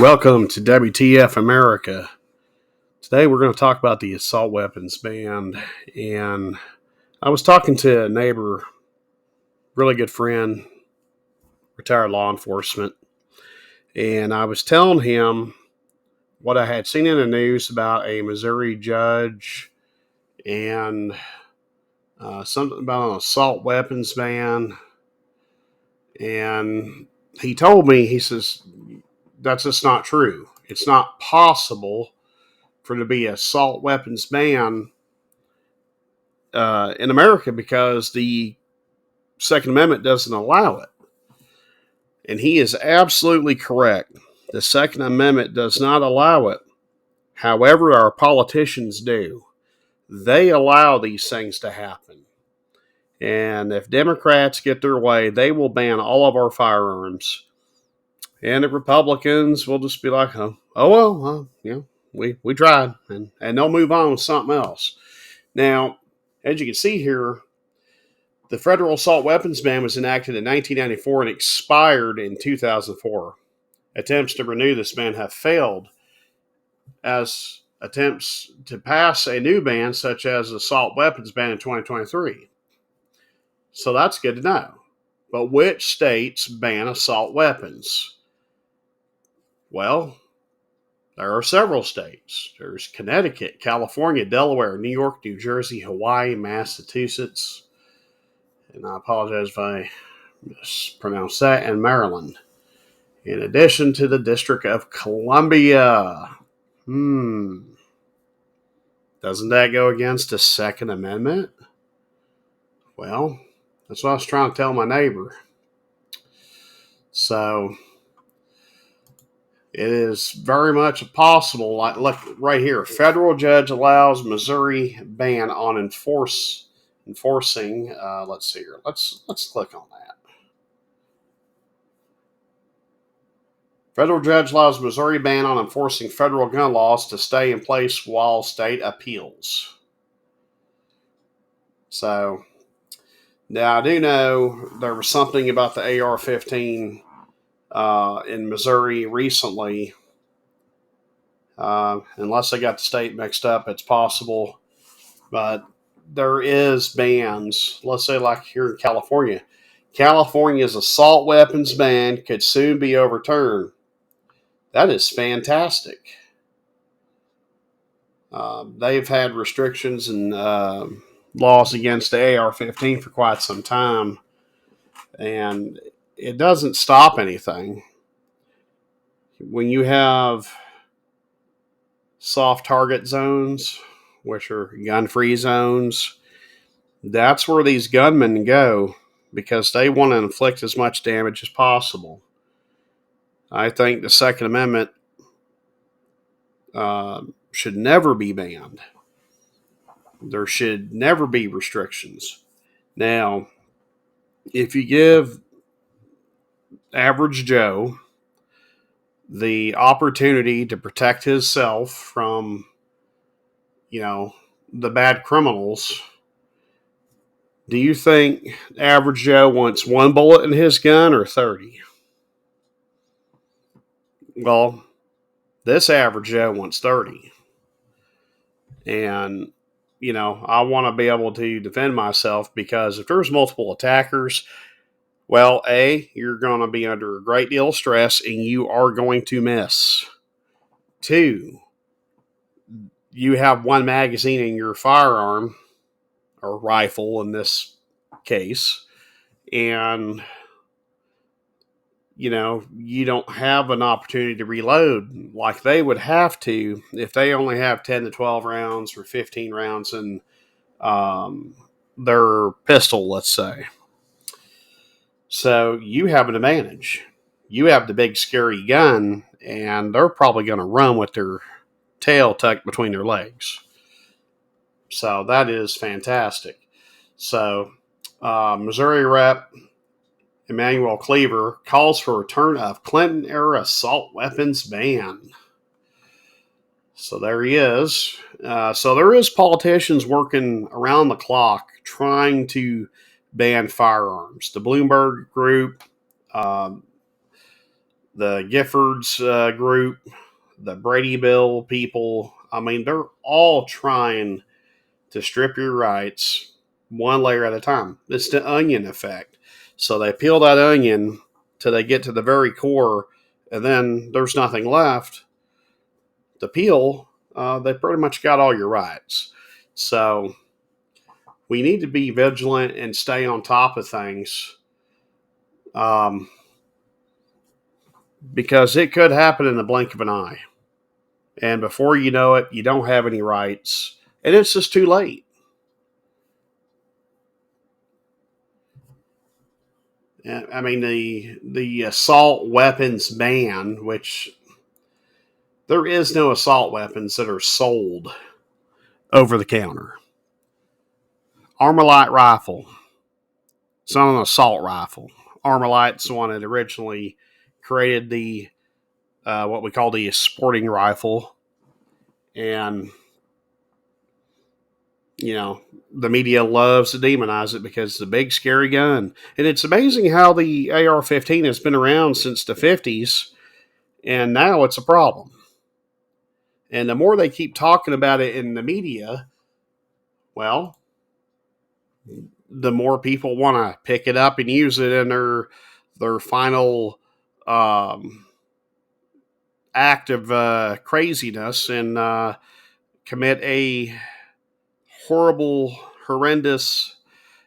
Welcome to WTF America. Today we're going to talk about the assault weapons ban. And I was talking to a neighbor, really good friend, retired law enforcement, and I was telling him what I had seen in the news about a Missouri judge and something about an assault weapons ban. And he told me, he says, that's just not true. It's not possible for there to be an assault weapons ban in America because the Second Amendment doesn't allow it. And he is absolutely correct. The Second Amendment does not allow it. However, our politicians do. They allow these things to happen. And if Democrats get their way, they will ban all of our firearms. And the Republicans will just be like, we tried. And they'll move on with something else. Now, as you can see here, the federal assault weapons ban was enacted in 1994 and expired in 2004. Attempts to renew this ban have failed, as attempts to pass a new ban, such as the assault weapons ban in 2023. So that's good to know. But which states ban assault weapons? Well, there are several states. There's Connecticut, California, Delaware, New York, New Jersey, Hawaii, Massachusetts, and I apologize if I mispronounced that, and Maryland. In addition to the District of Columbia. Doesn't that go against the Second Amendment? Well, that's what I was trying to tell my neighbor. So, it is very much possible. Like, look right here. Federal judge allows Missouri ban on enforcing. Let's see here. Let's click on that. Federal judge allows Missouri ban on enforcing federal gun laws to stay in place while state appeals. So, now I do know there was something about the AR-15 in Missouri recently. Unless I got the state mixed up, it's possible. But there is bans. Let's say like here in California. California's assault weapons ban could soon be overturned. That is fantastic. They've had restrictions and laws against the AR-15 for quite some time, and it doesn't stop anything. When you have soft target zones, which are gun-free zones, that's where these gunmen go because they want to inflict as much damage as possible. I think the Second Amendment should never be banned. There should never be restrictions. Now, if you give average Joe the opportunity to protect himself from, the bad criminals, do you think average Joe wants one bullet in his gun or 30? Well, this average Joe wants 30. And, I want to be able to defend myself because if there's multiple attackers, well, A, you're going to be under a great deal of stress and you are going to miss. 2, you have one magazine in your firearm, or rifle in this case, and you don't have an opportunity to reload like they would have to if they only have 10 to 12 rounds or 15 rounds in their pistol, let's say. So you have an advantage. You have the big scary gun, and they're probably going to run with their tail tucked between their legs. So that is fantastic. So Missouri Rep. Emanuel Cleaver calls for return of Clinton-era assault weapons ban. So there he is. So there is politicians working around the clock trying to ban firearms. The Bloomberg Group, the Giffords group, the Brady Bill people. I mean, they're all trying to strip your rights one layer at a time. It's the onion effect. So they peel that onion till they get to the very core, and then there's nothing left to peel. They pretty much got all your rights. So we need to be vigilant and stay on top of things, um, because it could happen in the blink of an eye. And before you know it, you don't have any rights, and it's just too late. I mean, the assault weapons ban, which there is no assault weapons that are sold over the counter. Armalite rifle. It's not an assault rifle. Armalite's the one that originally created the what we call the sporting rifle, and you know the media loves to demonize it because it's a big scary gun. And it's amazing how the AR-15 has been around since the 50s, and now it's a problem. And the more they keep talking about it in the media, well, the more people want to pick it up and use it in their final act of craziness, and commit a horrible, horrendous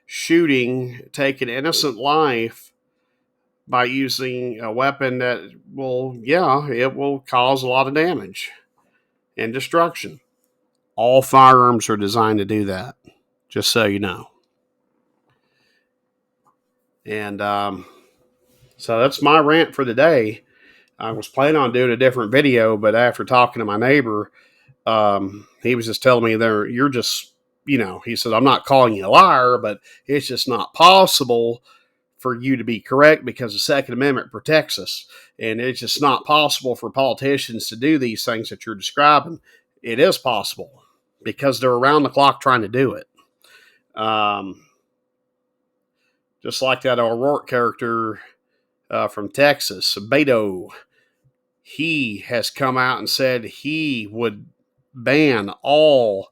shooting, take an innocent life by using a weapon that will, yeah, it will cause a lot of damage and destruction. All firearms are designed to do that, just so you know. And so that's my rant for the day. I was planning on doing a different video, but after talking to my neighbor, he was just telling me there, you're just, he said, I'm not calling you a liar, but it's just not possible for you to be correct because the Second Amendment protects us. And it's just not possible for politicians to do these things that you're describing. It is possible because they're around the clock trying to do it. Just like that O'Rourke character from Texas, Beto, he has come out and said he would ban all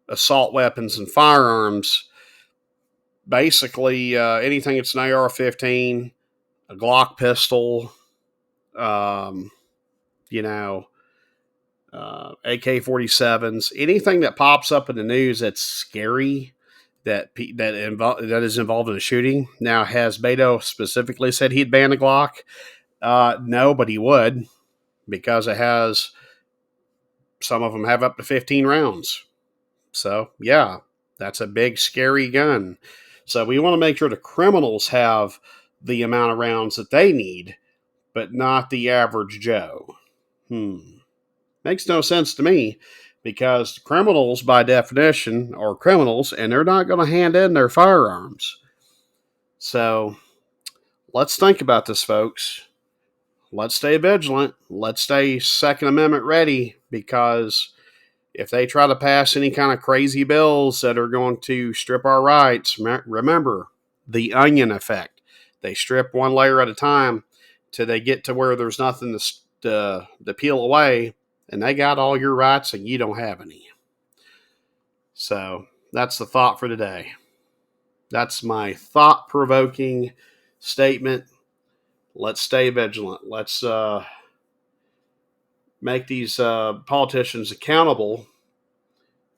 assault weapons and firearms. Basically, anything that's an AR-15, a Glock pistol, AK-47s, anything that pops up in the news that's scary, that is involved in a shooting. Now, has Beto specifically said he'd ban a Glock? No, but he would, because some of them have up to 15 rounds. So, yeah, that's a big, scary gun. So we want to make sure the criminals have the amount of rounds that they need, but not the average Joe. Makes no sense to me, because criminals, by definition, are criminals, and they're not going to hand in their firearms. So let's think about this, folks. Let's stay vigilant. Let's stay Second Amendment ready, because if they try to pass any kind of crazy bills that are going to strip our rights, remember the onion effect. They strip one layer at a time till they get to where there's nothing to peel away, and they got all your rights and you don't have any. So that's the thought for today. That's my thought-provoking statement. Let's stay vigilant. Let's make these politicians accountable.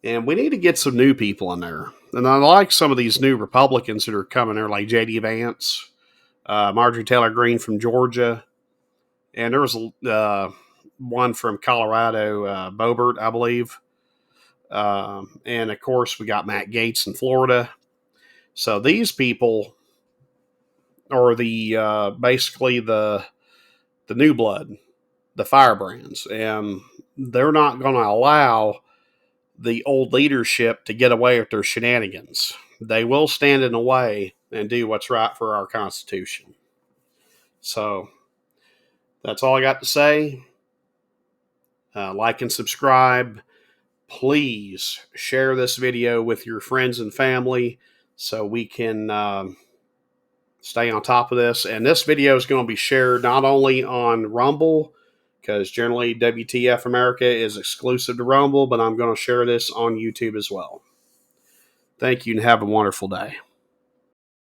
And we need to get some new people in there. And I like some of these new Republicans that are coming there, like J.D. Vance, Marjorie Taylor Greene from Georgia, and there was one from Colorado, Boebert, I believe. And, of course, we got Matt Gaetz in Florida. So these people are basically the new blood, the firebrands. And they're not going to allow the old leadership to get away with their shenanigans. They will stand in the way and do what's right for our Constitution. So that's all I got to say. Like and subscribe. Please share this video with your friends and family so we can stay on top of this. And this video is going to be shared not only on Rumble, because generally WTF America is exclusive to Rumble, but I'm going to share this on YouTube as well. Thank you and have a wonderful day.